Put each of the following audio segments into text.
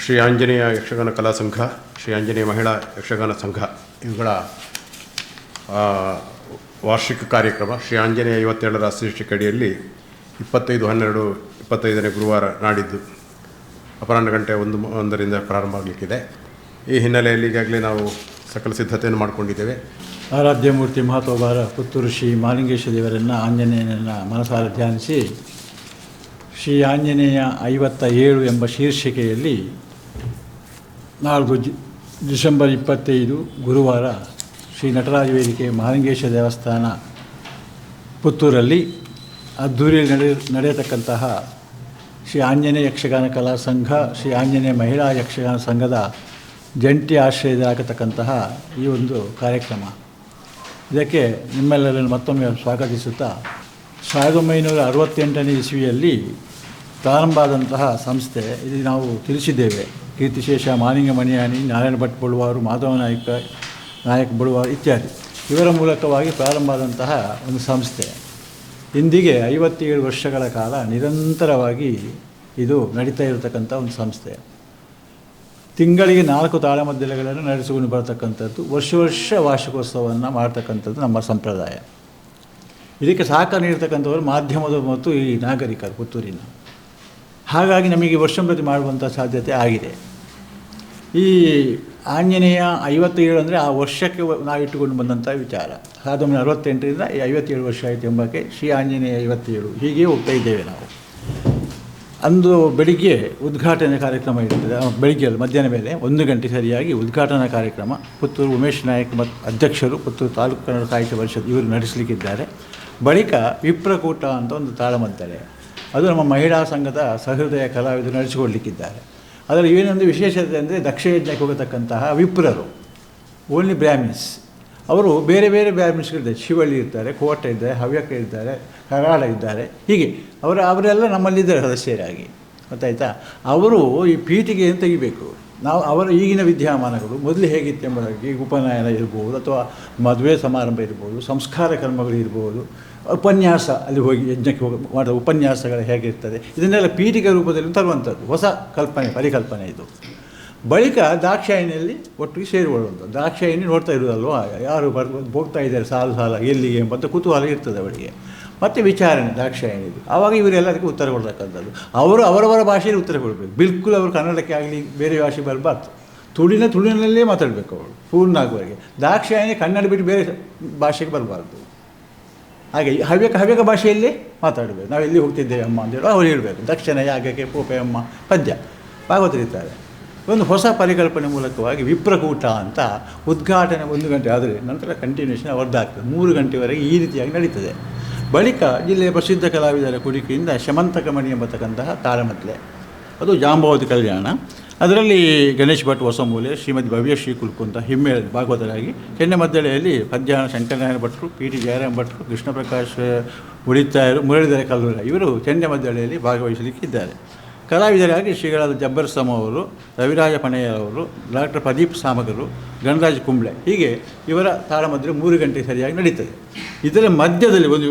ಶ್ರೀ ಆಂಜನೇಯ ಯಕ್ಷಗಾನ ಕಲಾ ಸಂಘ, ಶ್ರೀ ಆಂಜನೇಯ ಮಹಿಳಾ ಯಕ್ಷಗಾನ ಸಂಘ ಇವುಗಳ ವಾರ್ಷಿಕ ಕಾರ್ಯಕ್ರಮ ಶ್ರೀ ಆಂಜನೇಯ 57ರ ರಾಷ್ಟ್ರೀಯ ಅಡಿಯಲ್ಲಿ 25/12/25ನೇ ಗುರುವಾರ ನಾಡಿದ್ದು ಅಪರಾಹ್ನ ಗಂಟೆ 1:01ರಿಂದ ಪ್ರಾರಂಭ ಆಗಲಿಕ್ಕಿದೆ. ಈ ಹಿನ್ನೆಲೆಯಲ್ಲಿ ಈಗಾಗಲೇ ನಾವು ಸಕಲ ಸಿದ್ಧತೆಯನ್ನು ಮಾಡಿಕೊಂಡಿದ್ದೇವೆ. ಆರಾಧ್ಯ ಮೂರ್ತಿ ಮಹತ್ವಭಾರ ಪುತ್ತೂರು ಶ್ರೀ ಮಹಾಲಿಂಗೇಶ ದೇವರನ್ನು ಆಂಜನೇಯನನ್ನು ಮನಸಾರ ಧ್ಯಾನಿಸಿ ಶ್ರೀ ಆಂಜನೇಯ 57 ಎಂಬ ಶೀರ್ಷಿಕೆಯಲ್ಲಿ ನಾಳ್ದು ಡಿಸೆಂಬರ್ 25 ಗುರುವಾರ ಶ್ರೀ ನಟರಾಜ ವೇದಿಕೆ ಮಹಾಲಿಂಗೇಶ ದೇವಸ್ಥಾನ ಪುತ್ತೂರಲ್ಲಿ ಅದ್ದೂರಿಯಲ್ಲಿ ನಡೆಯತಕ್ಕಂತಹ ಶ್ರೀ ಆಂಜನೇಯ ಯಕ್ಷಗಾನ ಕಲಾ ಸಂಘ, ಶ್ರೀ ಆಂಜನೇಯ ಮಹಿಳಾ ಯಕ್ಷಗಾನ ಸಂಘದ ಜಂಟಿ ಆಶ್ರಯದಾಗತಕ್ಕಂತಹ ಈ ಒಂದು ಕಾರ್ಯಕ್ರಮ. ಇದಕ್ಕೆ ನಿಮ್ಮೆಲ್ಲರನ್ನು ಮತ್ತೊಮ್ಮೆ ಸ್ವಾಗತಿಸುತ್ತಾ 1968ನೇ ಇಸ್ವಿಯಲ್ಲಿ ಪ್ರಾರಂಭ ಆದಂತಹ ಸಂಸ್ಥೆ. ಇದು ನಾವು ತಿಳಿಸಿದ್ದೇವೆ. ಕೀರ್ತಿಶೇಷ ಮಾಲಿಂಗ ಮಣಿಯಾಣಿ, ನಾರಾಯಣ ಭಟ್ ಬಳುವಾರು, ಮಾಧವ ನಾಯಕ್ ಬಳುವಾರು ಇತ್ಯಾದಿ ಇವರ ಮೂಲಕವಾಗಿ ಪ್ರಾರಂಭ ಆದಂತಹ ಒಂದು ಸಂಸ್ಥೆ. ಇಂದಿಗೆ 57 ವರ್ಷಗಳ ಕಾಲ ನಿರಂತರವಾಗಿ ಇದು ನಡೀತಾ ಇರತಕ್ಕಂಥ ಒಂದು ಸಂಸ್ಥೆ. ತಿಂಗಳಿಗೆ 4 ತಾಳಮದ್ದಳೆಗಳನ್ನು ನಡೆಸಿಕೊಂಡು ಬರತಕ್ಕಂಥದ್ದು, ವರ್ಷ ವಾರ್ಷಿಕೋತ್ಸವವನ್ನು ಮಾಡ್ತಕ್ಕಂಥದ್ದು ನಮ್ಮ ಸಂಪ್ರದಾಯ. ಇದಕ್ಕೆ ಸಹಕಾರ ನೀಡ್ತಕ್ಕಂಥವರು ಮಾಧ್ಯಮದ ಮತ್ತು ಈ ನಾಗರಿಕರು ಪುತ್ತೂರಿನ. ಹಾಗಾಗಿ ನಮಗೆ ವರ್ಷಂಪ್ರತಿ ಮಾಡುವಂಥ ಸಾಧ್ಯತೆ ಆಗಿದೆ. ಈ ಆಂಜನೇಯ 57 ಅಂದರೆ ಆ ವರ್ಷಕ್ಕೆ ನಾವು ಇಟ್ಟುಕೊಂಡು ಬಂದಂಥ ವಿಚಾರ. 1968ರಿಂದ 57 ವರ್ಷ ಆಯಿತು ಎಂಬಕ್ಕೆ ಶ್ರೀ ಆಂಜನೇಯ 57 ಹೀಗೆ ಹೋಗ್ತಾ ಇದ್ದೇವೆ ನಾವು. ಅಂದು ಬೆಳಿಗ್ಗೆ ಉದ್ಘಾಟನೆ ಕಾರ್ಯಕ್ರಮ ಇರ್ತದೆ. ಬೆಳಿಗ್ಗೆ ಮಧ್ಯಾಹ್ನ ಮೇಲೆ 1 ಗಂಟೆ ಸರಿಯಾಗಿ ಉದ್ಘಾಟನಾ ಕಾರ್ಯಕ್ರಮ ಪುತ್ತೂರು ಉಮೇಶ್ ನಾಯಕ್ ಮತ್ತು ಅಧ್ಯಕ್ಷರು, ಪುತ್ತೂರು ತಾಲೂಕು ಕನ್ನಡ ಸಾಹಿತ್ಯ ಪರಿಷತ್ ಇವರು ನಡೆಸಲಿಕ್ಕಿದ್ದಾರೆ. ಬಳಿಕ ವಿಪ್ರಕೂಟ ಅಂತ ಒಂದು ತಾಳಮದ್ದಳೆ, ಅದು ನಮ್ಮ ಮಹಿಳಾ ಸಂಘದ ಸಹೃದಯ ಕಲಾವಿದರು ನಡೆಸಿಕೊಡ್ಲಿಕ್ಕಿದ್ದಾರೆ. ಅದರಲ್ಲಿ ಏನೊಂದು ವಿಶೇಷತೆ ಅಂದರೆ ದಕ್ಷಯಜ್ಞಕ್ಕೆ ಹೋಗತಕ್ಕಂತಹ ವಿಪ್ರರು, ಓನ್ಲಿ ಬ್ರಾಹ್ಮಿನ್ಸ್. ಅವರು ಬೇರೆ ಬೇರೆ ಬ್ರಾಹ್ಮಿನ್ಸ್ಗಳಿದ್ದಾರೆ. ಶಿವಳ್ಳಿ ಇರ್ತಾರೆ, ಕೋಟೆ ಇದ್ದಾರೆ, ಹವ್ಯಕ ಇದ್ದಾರೆ, ಕರಾಳ ಇದ್ದಾರೆ. ಹೀಗೆ ಅವರೆಲ್ಲ ನಮ್ಮಲ್ಲಿದ್ದಾರೆ ಸದಸ್ಯರಾಗಿ. ಗೊತ್ತಾಯ್ತಾ? ಅವರು ಈ ಪೀಠಿಗೆಯನ್ನು ತೆಗಿಬೇಕು. ನಾವು ಅವರ ಈಗಿನ ವಿದ್ಯಮಾನಗಳು ಮೊದಲು ಹೇಗಿತ್ತು ಎಂಬುದಾಗಿ ಉಪನಯನ ಇರ್ಬೋದು, ಅಥವಾ ಮದುವೆ ಸಮಾರಂಭ ಇರ್ಬೋದು, ಸಂಸ್ಕಾರ ಕರ್ಮಗಳು ಇರ್ಬೋದು, ಉಪನ್ಯಾಸ, ಅಲ್ಲಿ ಹೋಗಿ ಯಜ್ಞಕ್ಕೆ ಮಾಡೋ ಉಪನ್ಯಾಸಗಳು ಹೇಗಿರ್ತದೆ, ಇದನ್ನೆಲ್ಲ ಪೀಠಿಕೆ ರೂಪದಲ್ಲಿ ತರುವಂಥದ್ದು ಹೊಸ ಪರಿಕಲ್ಪನೆ ಇದು. ಬಳಿಕ ದಾಕ್ಷಾಯಿಣಿಯಲ್ಲಿ ಒಟ್ಟಿಗೆ ಸೇರಿಕೊಳ್ಳುವಂಥದ್ದು. ದಾಕ್ಷಾಯಿಣಿ ನೋಡ್ತಾ ಇರೋದಲ್ವ, ಯಾರು ಹೋಗ್ತಾ ಇದ್ದಾರೆ ಸಾಲು ಎಲ್ಲಿಗೆ ಎಂಬಂಥ ಕುತೂಹಲ ಇರ್ತದೆ ಅವರಿಗೆ. ಮತ್ತು ವಿಚಾರಣೆ ದಾಕ್ಷಾಯಿಣಿದು. ಆವಾಗ ಇವರೆಲ್ಲ ಅದಕ್ಕೆ ಉತ್ತರ ಕೊಡ್ತಕ್ಕಂಥದ್ದು. ಅವರು ಅವರವರ ಭಾಷೆಯಲ್ಲಿ ಉತ್ತರ ಕೊಡಬೇಕು. ಬಿಲ್ಕುಲ್ ಅವರು ಕನ್ನಡಕ್ಕೆ ಆಗಲಿ ಬೇರೆ ಭಾಷೆ ಬರಬಾರ್ದು. ತುಳಿನಲ್ಲೇ ಮಾತಾಡಬೇಕು ಅವರು ಪೂರ್ಣ ಆಗುವವರೆಗೆ. ದಾಕ್ಷಾಯಿಣಿ ಕನ್ನಡ ಬಿಟ್ಟು ಬೇರೆ ಭಾಷೆಗೆ ಬರಬಾರ್ದು. ಹಾಗೆ ಹವ್ಯಕ ಭಾಷೆಯಲ್ಲಿ ಮಾತಾಡಬೇಕು. ನಾವು ಎಲ್ಲಿ ಹೋಗ್ತಿದ್ದೇವೆ ಅಮ್ಮ ಅಂತೇಳಿ ಅವ್ರು ಹೇಳಬೇಕು. ದಕ್ಷಿಣ ಯಾಗಕ್ಕೆ ಪೋಪೆ ಅಮ್ಮ ಪದ್ಯ ಭಾಗವತರಿರ್ತಾರೆ. ಒಂದು ಹೊಸ ಪರಿಕಲ್ಪನೆ ಮೂಲಕವಾಗಿ ವಿಪ್ರಕೂಟ ಅಂತ ಉದ್ಘಾಟನೆ 1 ಗಂಟೆ ಆದರೆ ನಂತರ ಕಂಟಿನ್ಯೂಷನ್ ಅವರದ್ದಾಗ್ತದೆ. 3 ಗಂಟೆವರೆಗೆ ಈ ರೀತಿಯಾಗಿ ನಡೀತದೆ. ಬಳಿಕ ಜಿಲ್ಲೆಯ ಪ್ರಸಿದ್ಧ ಕಲಾವಿದರ ಕುಡಿಕೆಯಿಂದ ಶಮಂತಕಮಣಿ ಎಂಬತಕ್ಕಂತಹ ತಾಳಮದ್ದಳೆ, ಅದು ಜಾಂಬವತಿ ಕಲ್ಯಾಣ. ಅದರಲ್ಲಿ ಗಣೇಶ್ ಭಟ್ ಹೊಸಮೂಲೆ, ಶ್ರೀಮತಿ ಭವ್ಯಶ್ರೀ ಕುಲ್ಕುಂತ ಹಿಮ್ಮೇಳ ಭಾಗವತರಾಗಿ, ಚೆನ್ನಮದ್ದಳೆಯಲ್ಲಿ ಪದ್ಯಾಣ ಶಂಕರನಾರಾಯಣ ಭಟ್ರು, ಪಿ ಟಿ ಜಯರಾಮ್ ಭಟ್ರು, ಕೃಷ್ಣ ಪ್ರಕಾಶ್ ಉಳಿತಾಯರು, ಮುರಳೀಧರ ಕಲ್ಲೂರ ಇವರು ಚೆನ್ನಮದ್ದಳೆಯಲ್ಲಿ ಭಾಗವಹಿಸಲಿಕ್ಕಿದ್ದಾರೆ. ಕಲಾವಿದರಾಗಿ ಶ್ರೀಗಳಾದ ಜಬ್ಬರ್ ಸಮ ಅವರು, ರವಿರಾಜ ಪಣೆಯವರು, ಡಾಕ್ಟರ್ ಪ್ರದೀಪ್ ಸಾಮಗರು, ಗಣರಾಜ್ ಕುಂಬ್ಳೆ, ಹೀಗೆ ಇವರ ತಾಳಮದ್ದಳೆ 3 ಗಂಟೆ ಸರಿಯಾಗಿ ನಡೀತದೆ. ಇದರ ಮಧ್ಯದಲ್ಲಿ ಒಂದು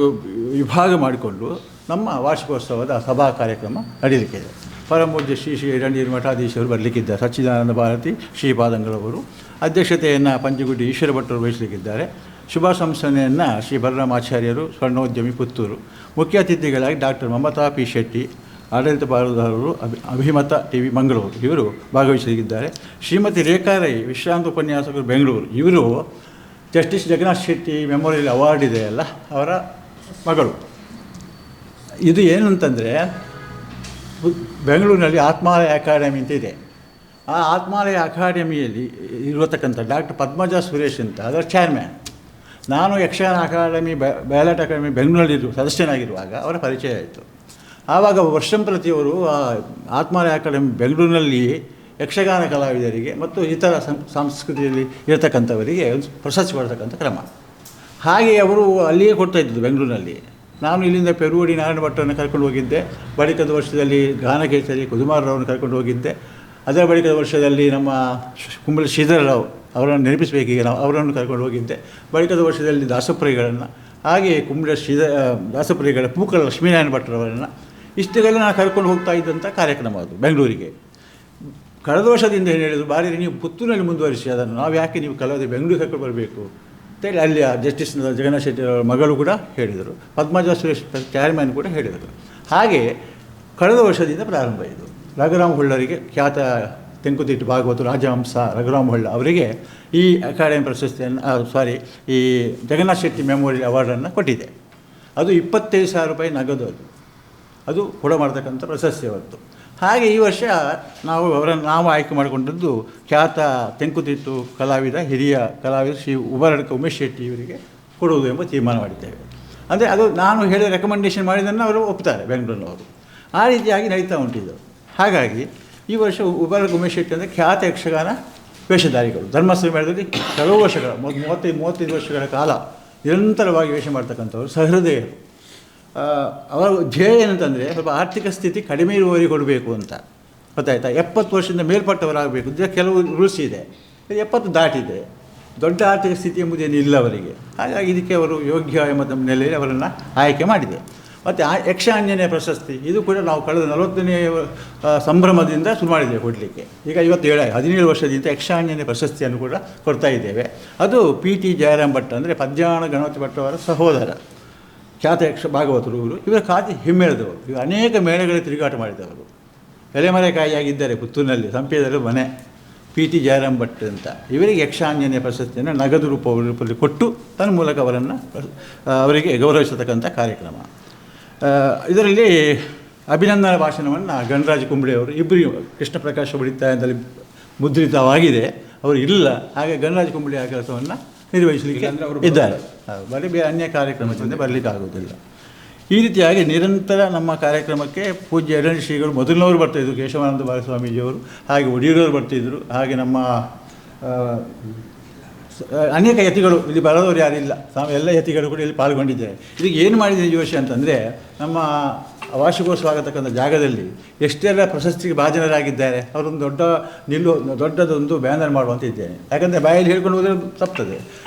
ವಿಭಾಗ ಮಾಡಿಕೊಂಡು ನಮ್ಮ ವಾರ್ಷಿಕೋತ್ಸವದ ಸಭಾ ಕಾರ್ಯಕ್ರಮ ನಡೀಲಿಕ್ಕಿದೆ. ಪರಮಪೂಜ್ಯ ಶ್ರೀ ರಣೀರ್ ಮಠಾಧೀಶರು ಬರಲಿಕ್ಕಿದ್ದಾರೆ. ಸಚ್ಚಿದಾನಂದ ಭಾರತಿ ಶ್ರೀಪಾದಂಗಳವರು ಅಧ್ಯಕ್ಷತೆಯನ್ನು ಪಂಚಗುಡ್ಡಿ ಈಶ್ವರ ಭಟ್ಟರು ವಹಿಸಲಿಕ್ಕಿದ್ದಾರೆ. ಶುಭ ಸಂಸ್ಥೆಯನ್ನು ಶ್ರೀ ಬಲರಾಮಾಚಾರ್ಯರು, ಸ್ವರ್ಣೋದ್ಯಮಿ ಪುತ್ತೂರು. ಮುಖ್ಯ ಅತಿಥಿಗಳಾಗಿ ಡಾಕ್ಟರ್ ಮಮತಾ ಪಿ ಶೆಟ್ಟಿ, ಆಡಳಿತ ಪಾಲುದಾರರು, ಅಭಿಮತ ಟಿವಿ ಮಂಗಳೂರು ಇವರು ಭಾಗವಹಿಸಲಿದ್ದಾರೆ. ಶ್ರೀಮತಿ ರೇಖಾ ರೈ, ವಿಶ್ರಾಂತ ಉಪನ್ಯಾಸಕರು, ಬೆಂಗಳೂರು ಇವರು justice Jagannath Shetty memorial award ಇದೆಯಲ್ಲ ಅವರ ಮಗಳು. ಇದು ಏನು ಅಂತಂದರೆ, ಬೆಂಗಳೂರಿನಲ್ಲಿ ಆತ್ಮಾಲಯ ಅಕಾಡೆಮಿ ಅಂತ ಇದೆ. ಆ ಆತ್ಮಾಲಯ ಅಕಾಡೆಮಿಯಲ್ಲಿ ಇರತಕ್ಕಂಥ ಡಾಕ್ಟರ್ ಪದ್ಮಜಾ ಸುರೇಶ್ ಅಂತ ಅದರ ಚೇರ್ಮ್ಯಾನ್. ನಾನು ಯಕ್ಷಗಾನ ಅಕಾಡೆಮಿ ಬ್ಯಾಲೆಟ್ ಅಕಾಡೆಮಿ ಬೆಂಗಳೂರಿನಲ್ಲಿರುವ ಸದಸ್ಯನಾಗಿರುವಾಗ ಅವರ ಪರಿಚಯ ಆಯಿತು. ಆವಾಗ ವರ್ಷಂಪ್ರತಿಯವರು ಆತ್ಮಾಲಯ ಅಕಾಡೆಮಿ ಬೆಂಗಳೂರಿನಲ್ಲಿ ಯಕ್ಷಗಾನ ಕಲಾವಿದರಿಗೆ ಮತ್ತು ಇತರ ಸಂಸ್ಕೃತಿಯಲ್ಲಿ ಇರತಕ್ಕಂಥವರಿಗೆ ಪ್ರಶಸ್ತಿ ಕೊಡ್ತಕ್ಕಂಥ ಕ್ರಮ. ಹಾಗೆ ಅವರು ಅಲ್ಲಿಯೇ ಕೊಡ್ತಾಯಿದ್ದು ಬೆಂಗಳೂರಿನಲ್ಲಿ. ನಾನು ಇಲ್ಲಿಂದ ಪೆರುವಡಿ ನಾರಾಯಣ ಭಟ್ಟರನ್ನು ಕರ್ಕೊಂಡು ಹೋಗಿದ್ದೆ. ಬಳಿಕದ ವರ್ಷದಲ್ಲಿ ಗಾನಕೇಸರಿ ಕುದುಮಾರರವರನ್ನು ಕರ್ಕೊಂಡು ಹೋಗಿದ್ದೆ. ಅದರ ಬಳಿಕದ ವರ್ಷದಲ್ಲಿ ನಮ್ಮ ಕುಂಬಳ ಶ್ರೀಧರರಾವ್ ಅವರನ್ನು ನೆನಪಿಸಬೇಕೀಗ ನಾವು ಅವರನ್ನು ಕರ್ಕೊಂಡು ಹೋಗಿದ್ದೆ. ಬಳಿಕದ ವರ್ಷದಲ್ಲಿ ದಾಸಪ್ರಿಯಗಳನ್ನು, ಹಾಗೆಯೇ ಕುಂಬಳ ದಾಸಪ್ರಿಯಗಳ ಪೂಕಳ ಲಕ್ಷ್ಮೀನಾರಾಯಣ ಭಟ್ಟರವರನ್ನು, ಇಷ್ಟೆಲ್ಲ ನಾನು ಕರ್ಕೊಂಡು ಹೋಗ್ತಾ ಇದ್ದಂಥ ಕಾರ್ಯಕ್ರಮ ಅದು ಬೆಂಗಳೂರಿಗೆ. ಕಳೆದ ವರ್ಷದಿಂದ ಏನು ಹೇಳಿದ್ರು, ಬಾರಿ ನೀವು ಪುತ್ತೂರಿನಲ್ಲಿ ಮುಂದುವರಿಸಿ ಅದನ್ನು, ನಾವು ಯಾಕೆ ನೀವು ಕಲಾವಿದ ಬೆಂಗಳೂರಿಗೆ ಕರ್ಕೊಂಡು ಬರಬೇಕು ಅಂತೇಳಿ ಅಲ್ಲಿಯ ಜಸ್ಟಿಸ್ ಜಗನ್ನಾಥ್ ಶೆಟ್ಟಿ ಅವರ ಮಗಳು ಕೂಡ ಹೇಳಿದರು, ಪದ್ಮಜ ಸುರೇಶ್ ಚೇರ್ಮನ್ ಕೂಡ ಹೇಳಿದರು. ಹಾಗೆ ಕಳೆದ ವರ್ಷದಿಂದ ಪ್ರಾರಂಭ ಇದು. ರಘುರಾಮ್ ಹೊಳ್ಳರಿಗೆ, ಖ್ಯಾತ ತೆಂಕುತಿಟ್ಟು ಭಾಗವತ ರಾಜಹಂಸ ರಘುರಾಮ್ ಹೊಳ್ಳ ಅವರಿಗೆ ಈ ಅಕಾಡೆಮಿ ಪ್ರಶಸ್ತಿಯನ್ನು ಈ ಜಗನ್ನಾಥ್ ಶೆಟ್ಟಿ ಮೆಮೋರಿಯಲ್ ಅವಾರ್ಡನ್ನು ಕೊಟ್ಟಿದೆ. ಅದು 25,000 ರೂಪಾಯಿ ನಗದು, ಅದು ಕೂಡ ಮಾಡ್ತಕ್ಕಂಥ ಪ್ರಶಸ್ತಿ ಅವತ್ತು. ಹಾಗೆ ಈ ವರ್ಷ ನಾವು ಆಯ್ಕೆ ಮಾಡಿಕೊಂಡದ್ದು ಖ್ಯಾತ ತೆಂಕುತಿಟ್ಟು ಕಲಾವಿದ, ಹಿರಿಯ ಕಲಾವಿದ ಶ್ರೀ ಉಬರಡ್ಕ ಉಮೇಶ್ ಶೆಟ್ಟಿ ಇವರಿಗೆ ಕೊಡುವುದು ಎಂಬ ತೀರ್ಮಾನ ಮಾಡಿದ್ದೇವೆ. ಅಂದರೆ ಅದು ನಾನು ಹೇಳಿ ರೆಕಮೆಂಡೇಷನ್ ಮಾಡಿದ್ದನ್ನು ಅವರು ಒಪ್ತಾರೆ, ಬೆಂಗಳೂರಿನವರು. ಆ ರೀತಿಯಾಗಿ ನಡೀತಾ ಉಂಟಿದ್ದು. ಹಾಗಾಗಿ ಈ ವರ್ಷ ಉಬರಡ್ಕ ಉಮೇಶ್ ಶೆಟ್ಟಿ ಅಂದರೆ ಖ್ಯಾತ ಯಕ್ಷಗಾನ ವೇಷಧಾರಿಗಳು, ಧರ್ಮಸ್ಥಳ ಮೇಳದಲ್ಲಿ ಕೆಲವು ವರ್ಷಗಳ 35 ವರ್ಷಗಳ ಕಾಲ ನಿರಂತರವಾಗಿ ವೇಷ ಮಾಡ್ತಕ್ಕಂಥವ್ರು, ಸಹೃದಯರು. ಅವರ ಧ್ಯೇಯ ಏನಂತಂದರೆ ಸ್ವಲ್ಪ ಆರ್ಥಿಕ ಸ್ಥಿತಿ ಕಡಿಮೆ ಇರುವವರಿಗೆ ಕೊಡಬೇಕು ಅಂತ, ಗೊತ್ತಾಯ್ತಾ. 70 ವರ್ಷದಿಂದ ಮೇಲ್ಪಟ್ಟವರಾಗಬೇಕು ಅಂತ ಕೆಲವು ರೂಲ್ಸ್ ಇದೆ. 70 ದಾಟಿದೆ, ದೊಡ್ಡ ಆರ್ಥಿಕ ಸ್ಥಿತಿ ಎಂಬುದೇನು ಇಲ್ಲ ಅವರಿಗೆ. ಹಾಗಾಗಿ ಇದಕ್ಕೆ ಅವರು ಯೋಗ್ಯ ಎಂಬ ನೆಲೆಯಲ್ಲಿ ಅವರನ್ನು ಆಯ್ಕೆ ಮಾಡಿದೆ. ಮತ್ತು ಯಕ್ಷ ಆಂಜನೇಯ ಪ್ರಶಸ್ತಿ ಇದು ಕೂಡ ನಾವು ಕಳೆದ 40ನೇ ಸಂಭ್ರಮದಿಂದ ಶುರು ಮಾಡಿದ್ದೇವೆ ಕೊಡಲಿಕ್ಕೆ. ಈಗ 17 ವರ್ಷದಿಂದ ಯಕ್ಷ ಆಂಜನೇಯ ಪ್ರಶಸ್ತಿಯನ್ನು ಕೂಡ ಕೊಡ್ತಾ ಇದ್ದೇವೆ. ಅದು PT ಜಯರಾಮ್ ಭಟ್ ಅಂದರೆ ಪದ್ಯಾಣ ಗಣಪತಿ ಭಟ್ ಅವರ ಸಹೋದರ, ಖ್ಯಾತ ಯಕ್ಷ ಭಾಗವತರು ಇವರು. ಇವರ ಖಾತಿ ಹಿಮ್ಮೇಳದವರು, ಇವರು ಅನೇಕ ಮೇಳಗಳಿಗೆ ತಿರುಗಾಟ ಮಾಡಿದವರು. ಎಲೆಮರೆಕಾಯಿಯಾಗಿದ್ದಾರೆ ಪುತ್ತೂರಿನಲ್ಲಿ, ಸಂಪೇದರು ಮನೆ PT ಜಯರಾಮ್ ಭಟ್ ಅಂತ. ಇವರಿಗೆ ಯಕ್ಷಾಂಜನೇಯ ಪ್ರಶಸ್ತಿಯನ್ನು ನಗದು ರೂಪದಲ್ಲಿ ಕೊಟ್ಟು ತನ್ನ ಮೂಲಕ ಅವರಿಗೆ ಗೌರವಿಸತಕ್ಕಂಥ ಕಾರ್ಯಕ್ರಮ. ಇದರಲ್ಲಿ ಅಭಿನಂದನಾ ಭಾಷಣವನ್ನು ಗಣರಾಜ್ ಕುಂಬಳೆ ಅವರು ಇಬ್ಬರು, ಕೃಷ್ಣ ಪ್ರಕಾಶ ಉಳಿತಾಯದಲ್ಲಿ ಮುದ್ರಿತವಾಗಿದೆ, ಅವರು ಇಲ್ಲ. ಹಾಗೆ ಗಣರಾಜ್ ಕುಂಬಳೆ ಆ ಕೆಲಸವನ್ನು ನಿರ್ವಹಿಸಲಿಕ್ಕೆ ಇದ್ದಾರೆ. ಬರೀ ಅನ್ಯ ಕಾರ್ಯಕ್ರಮದಿಂದ ಬರಲಿಕ್ಕೆ ಆಗೋದಿಲ್ಲ. ಈ ರೀತಿಯಾಗಿ ನಿರಂತರ ನಮ್ಮ ಕಾರ್ಯಕ್ರಮಕ್ಕೆ ಪೂಜ್ಯ ಎರಡನೇ ಶ್ರೀಗಳು ಮೊದಲಿನವರು ಬರ್ತಾಯಿದ್ರು, ಕೇಶವಾನಂದ ಬಾಲಸ್ವಾಮೀಜಿಯವರು, ಹಾಗೆ ಒಡಿಯೂರವರು ಬರ್ತಿದ್ದರು, ಹಾಗೆ ನಮ್ಮ ಅನೇಕ ಯತಿಗಳು, ಇಲ್ಲಿ ಬರೋದವರು ಯಾರಿಲ್ಲ, ಎಲ್ಲ ಯತಿಗಳು ಕೂಡ ಇಲ್ಲಿ ಪಾಲ್ಗೊಂಡಿದ್ದಾರೆ. ಇದಕ್ಕೆ ಏನು ಮಾಡಿದ್ದೀನಿ ಈ ವರ್ಷ ಅಂತಂದರೆ, ನಮ್ಮ ವಾರ್ಷಿಕೋತ್ಸವ ಆಗತಕ್ಕಂಥ ಜಾಗದಲ್ಲಿ ಎಷ್ಟೆಲ್ಲ ಪ್ರಶಸ್ತಿಗೆ ಭಾಜನರಾಗಿದ್ದಾರೆ ಅವರೊಂದು ದೊಡ್ಡದೊಂದು ಬ್ಯಾನರ್ ಮಾಡುವಂತ ಇದ್ದೇನೆ. ಯಾಕಂದರೆ ಬಾಯಲ್ಲಿ ಹೇಳ್ಕೊಂಡು ಹೋದರೆ ತಪ್ತದೆ.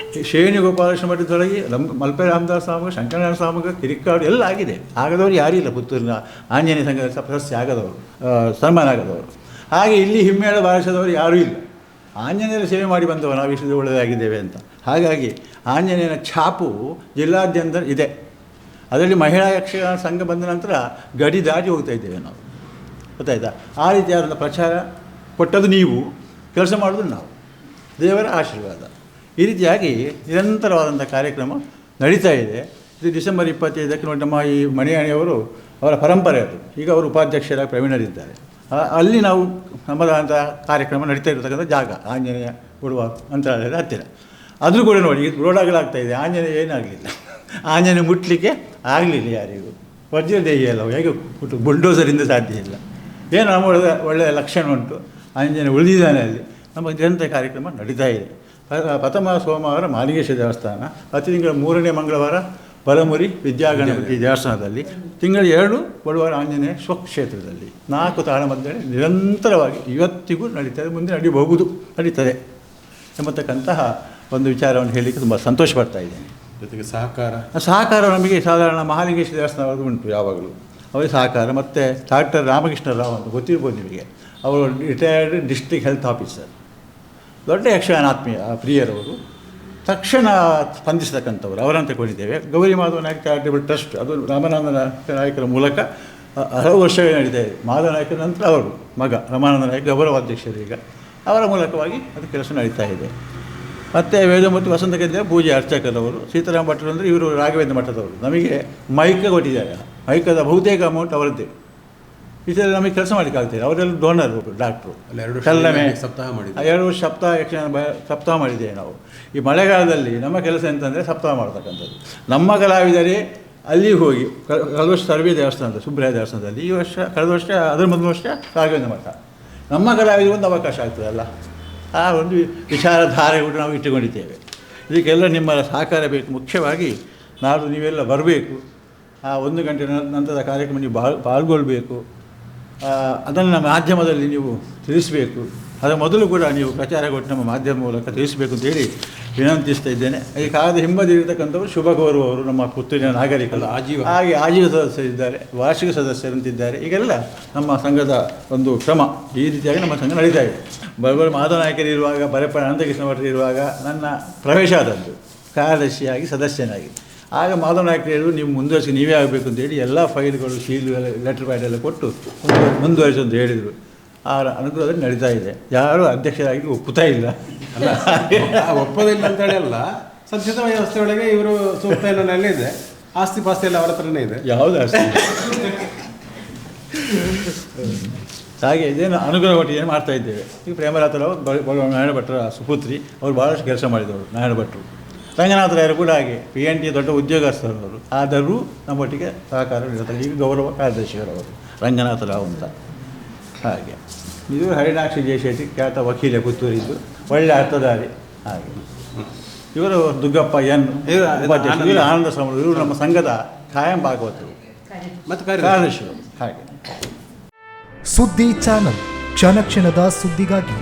ಶ್ರೇಣಿ ಗೋಪಾಲಕೃಷ್ಣ ಮಠದೊಳಗೆ ಮಲ್ಪೆ ರಾಮದಾಸ್ ಸ್ವಾಮಿಗ, ಶಂಕರನಾರಾಯಣ ಸ್ವಾಮಿಗ, ಕಿರಿಕ್ಕಾಡು ಎಲ್ಲ ಆಗಿದೆ. ಆಗದವರು ಯಾರಿಲ್ಲ ಪುತ್ತೂರಿನ ಆಂಜನೇಯ ಸಂಘದ ಪ್ರಶಸ್ತಿ ಆಗದವರು, ಸನ್ಮಾನ ಆಗದವರು. ಹಾಗೆ ಇಲ್ಲಿ ಹಿಮ್ಮೇಳ ಭಾಷದವರು ಯಾರೂ ಇಲ್ಲ. ಆಂಜನೇಯರ ಸೇವೆ ಮಾಡಿ ಬಂದವರು ನಾವು ಇಷ್ಟು ಒಳ್ಳೆಯದಾಗಿದ್ದೇವೆ ಅಂತ. ಹಾಗಾಗಿ ಆಂಜನೇಯನ ಛಾಪು ಜಿಲ್ಲಾದ್ಯಂತ ಇದೆ. ಅದರಲ್ಲಿ ಮಹಿಳಾ ಯಕ್ಷಗಾನ ಸಂಘ ಬಂದ ನಂತರ ಗಡಿ ದಾಟಿ ಹೋಗ್ತಾ ಇದ್ದೇವೆ ನಾವು, ಗೊತ್ತಾಯ್ತಾ. ಆ ರೀತಿಯಾದ ಪ್ರಚಾರ ಕೊಟ್ಟದ್ದು ನೀವು, ಕೆಲಸ ಮಾಡೋದು ನಾವು, ದೇವರ ಆಶೀರ್ವಾದ. ಈ ರೀತಿಯಾಗಿ ನಿರಂತರವಾದಂಥ ಕಾರ್ಯಕ್ರಮ ನಡೀತಾ ಇದೆ. ಇದು ಡಿಸೆಂಬರ್ 25ಕ್ಕೆ ನೋಡಿ ನಮ್ಮ ಈ ಮಣಿಯಾಣಿಯವರು ಅವರ ಪರಂಪರೆ ಅದು. ಈಗ ಅವರು ಉಪಾಧ್ಯಕ್ಷರಾಗಿ ಪ್ರವೀಣರಿದ್ದಾರೆ. ಅಲ್ಲಿ ನಾವು ನಮ್ಮದಾದಂಥ ಕಾರ್ಯಕ್ರಮ ನಡೀತಾ ಇರತಕ್ಕಂಥ ಜಾಗ ಆಂಜನೇಯ ಕೊಡುವ ಮಂತ್ರಾಲಯದ ಹತ್ತಿರ. ಆದರೂ ಕೂಡ ನೋಡಿ ರೋಡಾಗಲಾಗ್ತಾಯಿದೆ, ಆಂಜನೇಯ ಏನಾಗಲಿಲ್ಲ, ಆಂಜನೇಯ ಮುಟ್ಟಲಿಕ್ಕೆ ಆಗಲಿಲ್ಲ ಯಾರಿಗೂ. ವಜ್ರದೇಹಿ ಅಲ್ಲ, ಹೇಗೆ ಬುಲ್ಡೋಸರಿಂದ ಸಾಧ್ಯ ಇಲ್ಲ. ಏನು ನಮ್ಮ ಒಳ್ಳೆಯ ಲಕ್ಷಣ ಉಂಟು, ಆಂಜನೇಯ ಉಳಿದಿದ್ದಾನೆ ಅಲ್ಲಿ. ನಮ್ಮ ನಿರಂತರ ಕಾರ್ಯಕ್ರಮ ನಡೀತಾ ಇದೆ. ಪ್ರಥಮ ಸೋಮವಾರ ಮಾಲಿಂಗೇಶ್ವರ ದೇವಸ್ಥಾನ, ಪ್ರತಿ ತಿಂಗಳ 3ನೇ ಮಂಗಳವಾರ ಬಲಮುರಿ ವಿದ್ಯಾಗಣಪತಿ ದೇವಸ್ಥಾನದಲ್ಲಿ, ತಿಂಗಳ 2 ಬಳುವಾರ ಆಂಜನೇಯ ಸ್ವಕ್ಷೇತ್ರದಲ್ಲಿ 4 ತಾಳಮದ್ದಳೆ ನಿರಂತರವಾಗಿ ಇವತ್ತಿಗೂ ನಡೀತದೆ, ಮುಂದೆ ನಡೀತದೆ ಎಂಬತಕ್ಕಂತಹ ಒಂದು ವಿಚಾರವನ್ನು ಹೇಳಲಿಕ್ಕೆ ತುಂಬ ಸಂತೋಷ ಪಡ್ತಾ ಇದ್ದೇನೆ. ಜೊತೆಗೆ ಸಹಕಾರ ನಮಗೆ ಸಾಧಾರಣ ಮಹಾಲಿಂಗೇಶ್ವರ ದೇವಸ್ಥಾನವರೆಗೂ ಉಂಟು ಯಾವಾಗಲೂ, ಅವರಿಗೆ ಸಹಕಾರ. ಮತ್ತು ಡಾಕ್ಟರ್ ರಾಮಕೃಷ್ಣ ರಾವ್ ಅಂತ ಗೊತ್ತಿರ್ಬೋದು ನಿಮಗೆ, ಅವರು ರಿಟೈರ್ಡ್ ಡಿಸ್ಟ್ರಿಕ್ಟ್ ಹೆಲ್ತ್ ಆಫೀಸರ್, ದೊಡ್ಡ ಯಕ್ಷಗಾನಾತ್ಮೀಯ ಪ್ರಿಯರವರು, ತಕ್ಷಣ ಸ್ಪಂದಿಸತಕ್ಕಂಥವ್ರು, ಅವರನ್ನು ತಗೊಂಡಿದ್ದೇವೆ. ಗೌರಿ ಮಾಧವ ನಾಯಕ ಚಾರಿಟೇಬಲ್ ಟ್ರಸ್ಟ್, ಅದು ರಾಮಾನಂದ ನಾಯಕರ ಮೂಲಕ ಹಲವು ವರ್ಷಗಳು ನಡೀತಾ ಇದೆ. ಮಾಧವ ನಾಯಕರ ನಂತರ ಅವರು ಮಗ ರಮಾನಂದ ನಾಯಕ ಗೌರವಾಧ್ಯಕ್ಷರು, ಈಗ ಅವರ ಮೂಲಕವಾಗಿ ಅದು ಕೆಲಸ ನಡೀತಾ ಇದೆ. ಮತ್ತು ವೇದಮೂರ್ತಿ ವಸಂತ ಗದ್ದೆ ಪೂಜೆ ಅರ್ಚಕರವರು, ಸೀತಾರಾಮ ಭಟ್ರು ಅಂದರೆ ಇವರು ರಾಘವೇಂದ್ರ ಮಠದವರು. ನಮಗೆ ಮೈಕ ಕೊಟ್ಟಿದ್ದಾರೆ, ಮೈಕದ ಬಹುತೇಕ ಅಮೌಂಟ್ ಅವರದ್ದೇ. ಇದರಲ್ಲಿ ನಮಗೆ ಕೆಲಸ ಮಾಡಲಿಕ್ಕೆ ಆಗ್ತದೆ. ಅವರೆಲ್ಲ ಡೋನರ್ ಡಾಕ್ಟ್ರು. 2 ವರ್ಷ ಸಪ್ತಾಹ ಮಾಡಿದ್ದೇವೆ ನಾವು. ಈ ಮಳೆಗಾಲದಲ್ಲಿ ನಮ್ಮ ಕೆಲಸ ಎಂತಂದರೆ ಸಪ್ತಾಹ ಮಾಡ್ತಕ್ಕಂಥದ್ದು. ನಮ್ಮ ಕಲಾವಿದರೇ ಅಲ್ಲಿ ಹೋಗಿ ಕಳೆದ ವರ್ಷ ಸರ್ವೇ ದೇವಸ್ಥಾನದ ಸುಬ್ರಹ್ಮಣ್ಯ ದೇವಸ್ಥಾನದಲ್ಲಿ, ಈ ವರ್ಷ ಕಳೆದ ವರ್ಷ ಅದರ ಮೊದಲ ವರ್ಷ ರಾಘವೇಂದ್ರ ಮಠ. ನಮ್ಮ ಕಲಾವಿದರಿಗೆ ಒಂದು ಅವಕಾಶ ಆಗ್ತದಲ್ಲ, ಆ ಒಂದು ವಿಚಾರಧಾರೆ ಕೂಡ ನಾವು ಇಟ್ಟುಕೊಂಡಿದ್ದೇವೆ. ಇದಕ್ಕೆಲ್ಲ ನಿಮ್ಮ ಸಹಕಾರ ಬೇಕು. ಮುಖ್ಯವಾಗಿ ನಾಡು ನೀವೆಲ್ಲ ಬರಬೇಕು. ಆ 1 ಗಂಟೆ ನಂತರದ ಕಾರ್ಯಕ್ರಮ ನೀವು ಪಾಲ್ಗೊಳ್ಬೇಕು. ಅದನ್ನು ನಮ್ಮ ಮಾಧ್ಯಮದಲ್ಲಿ ನೀವು ತಿಳಿಸಬೇಕು. ಅದರ ಮೊದಲು ಕೂಡ ನೀವು ಪ್ರಚಾರ ಕೊಟ್ಟು ನಮ್ಮ ಮಾಧ್ಯಮ ಮೂಲಕ ತಿಳಿಸಬೇಕು ಅಂತೇಳಿ ವಿನಂತಿಸ್ತಾ ಇದ್ದೇನೆ. ಈ ಕಾಲದ ಹಿಂಬದಿರ್ತಕ್ಕಂಥವರು ಶುಭ ಗೌರವರು ನಮ್ಮ ಪುತ್ತೂರಿನ ನಾಗರಿಕರು, ಹಾಗೆ ಆಜೀವ ಸದಸ್ಯರಿದ್ದಾರೆ, ವಾರ್ಷಿಕ ಸದಸ್ಯರಂತಿದ್ದಾರೆ. ಈಗೆಲ್ಲ ನಮ್ಮ ಸಂಘದ ಒಂದು ಕ್ರಮ ಈ ರೀತಿಯಾಗಿ ನಮ್ಮ ಸಂಘ ನಡೀತಾ ಇದೆ. ಬರಬರು ಮಾಧವನಾಯಕರು ಇರುವಾಗ, ಬರೆಪ್ಪ ಅನಂತಕೃಷ್ಣ ಭಟ್ರು ಇರುವಾಗ ನನ್ನ ಪ್ರವೇಶ ಆದದ್ದು ಕಾರ್ಯದರ್ಶಿಯಾಗಿ ಸದಸ್ಯನಾಗಿ. ಆಗ ಮಾಧವನಾಯಕರು ಹೇಳಿದ್ರು, ನೀವು ಮುಂದುವರಿಸಿ ನೀವೇ ಆಗಬೇಕು ಅಂತೇಳಿ ಎಲ್ಲ ಫೈಲ್ಗಳು, ಶೀಲು, ಲೆಟರ್ ಪ್ಯಾಡ್ ಎಲ್ಲ ಕೊಟ್ಟು ಮುಂದುವರಿಸಿ ಅಂತ ಹೇಳಿದರು. ಆ ಅನುಗ್ರಹದಲ್ಲಿ ನಡೀತಾ ಇದೆ. ಯಾರೂ ಅಧ್ಯಕ್ಷರಾಗಿ ಒಪ್ಪುತ್ತಾ ಇಲ್ಲ. ಅಲ್ಲ, ಒಪ್ಪೋದಿಲ್ಲ ಅಂತೇಳಿ ಅಲ್ಲ, ಸಂಚಿತ ವ್ಯವಸ್ಥೆ ಒಳಗೆ ಇವರು ಸೂಕ್ತ ನೆಲೆ ಇದೆ. ಆಸ್ತಿ ಪಾಸ್ತಿ ಎಲ್ಲ ಅವರ ಹತ್ರನೇ ಇದೆ. ಯಾವುದು ಅಷ್ಟೇ ಹಾಗೆ ಇದೇನು ಅನುಗ್ರಹ ಒಟ್ಟಿಗೆ ಮಾಡ್ತಾ ಇದ್ದೇವೆ. ಈಗ ಪ್ರೇಮರಾತರಾವ್ ನಾರಾಯಣ ಭಟ್ರ ಸುಪುತ್ರಿ, ಅವರು ಭಾಳಷ್ಟು ಕೆಲಸ ಮಾಡಿದವರು ನಾರಾಯಣ ಭಟ್ರು. ರಂಗನಾಥರಾಯರು ಕೂಡ ಹಾಗೆ PNT ದೊಡ್ಡ ಉದ್ಯೋಗಸ್ಥರು ಅವರು, ಆದರೂ ನಮ್ಮೊಟ್ಟಿಗೆ ಸಹಕಾರ ನೀಡುತ್ತಾರೆ. ಈಗ ಗೌರವ ಕಾರ್ಯದರ್ಶಿಗಳವರು ರಂಗನಾಥರಾವ್ ಅಂತ. ಹಾಗೆ ಇದು ಹರಿಣಾಕ್ಷಿ ಜಯಶೆಟ್ಟಿ, ಖ್ಯಾತ ವಕೀಲ, ಪುತ್ತೂರಿದ್ದು, ಒಳ್ಳೆ ಅರ್ಥಧಾರಿ. ಹಾಗೆ ಇವರು ದುಗ್ಗಪ್ಪ ಎನ್ ಉಪಾಧ್ಯಕ್ಷರು, ಇವರು ಆನಂದ ಸ್ವಾಮಿ, ಇವರು ನಮ್ಮ ಸಂಘದ ಕಾಯಂ ಭಾಗವತರು ಮತ್ತು ಕಾರ್ಯದರ್ಶಿಗಳು. ಹಾಗೆ ಸುದ್ದಿ ಚಾನಲ್, ಕ್ಷಣ ಕ್ಷಣದ ಸುದ್ದಿಗಾಗಿ.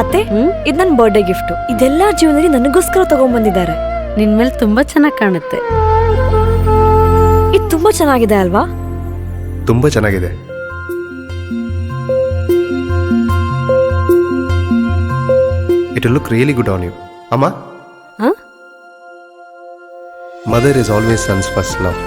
ಅತ್ತೆ, ಇದು ನನ್ನ ಬರ್ಡೇ ಗಿಫ್ಟ್. ಇದೆಲ್ಲ ಜೀವನದಲ್ಲಿ ನನಗೋಸ್ಕರ ತಗೊಂಡ್ಬಂದಿದ್ದಾರೆ. ನಿನ್ ಮೇಲೆ ತುಂಬಾ ಚೆನ್ನಾಗಿ ಕಾಣುತ್ತೆ. ಇದು ತುಂಬಾ ಚೆನ್ನಾಗಿದೆ ಅಲ್ವಾ? ತುಂಬಾ ಚೆನ್ನಾಗಿದೆ. It will look really good on you. Amma? Huh? Mother is always son's first love.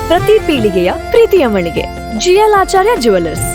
ಪ್ರತಿ ಪೀಳಿಗೆಯ ಪ್ರೀತಿಯ ಮಳಿಗೆ GL ಆಚಾರ್ಯ ಜುವೆಲ್ಲರ್ಸ್.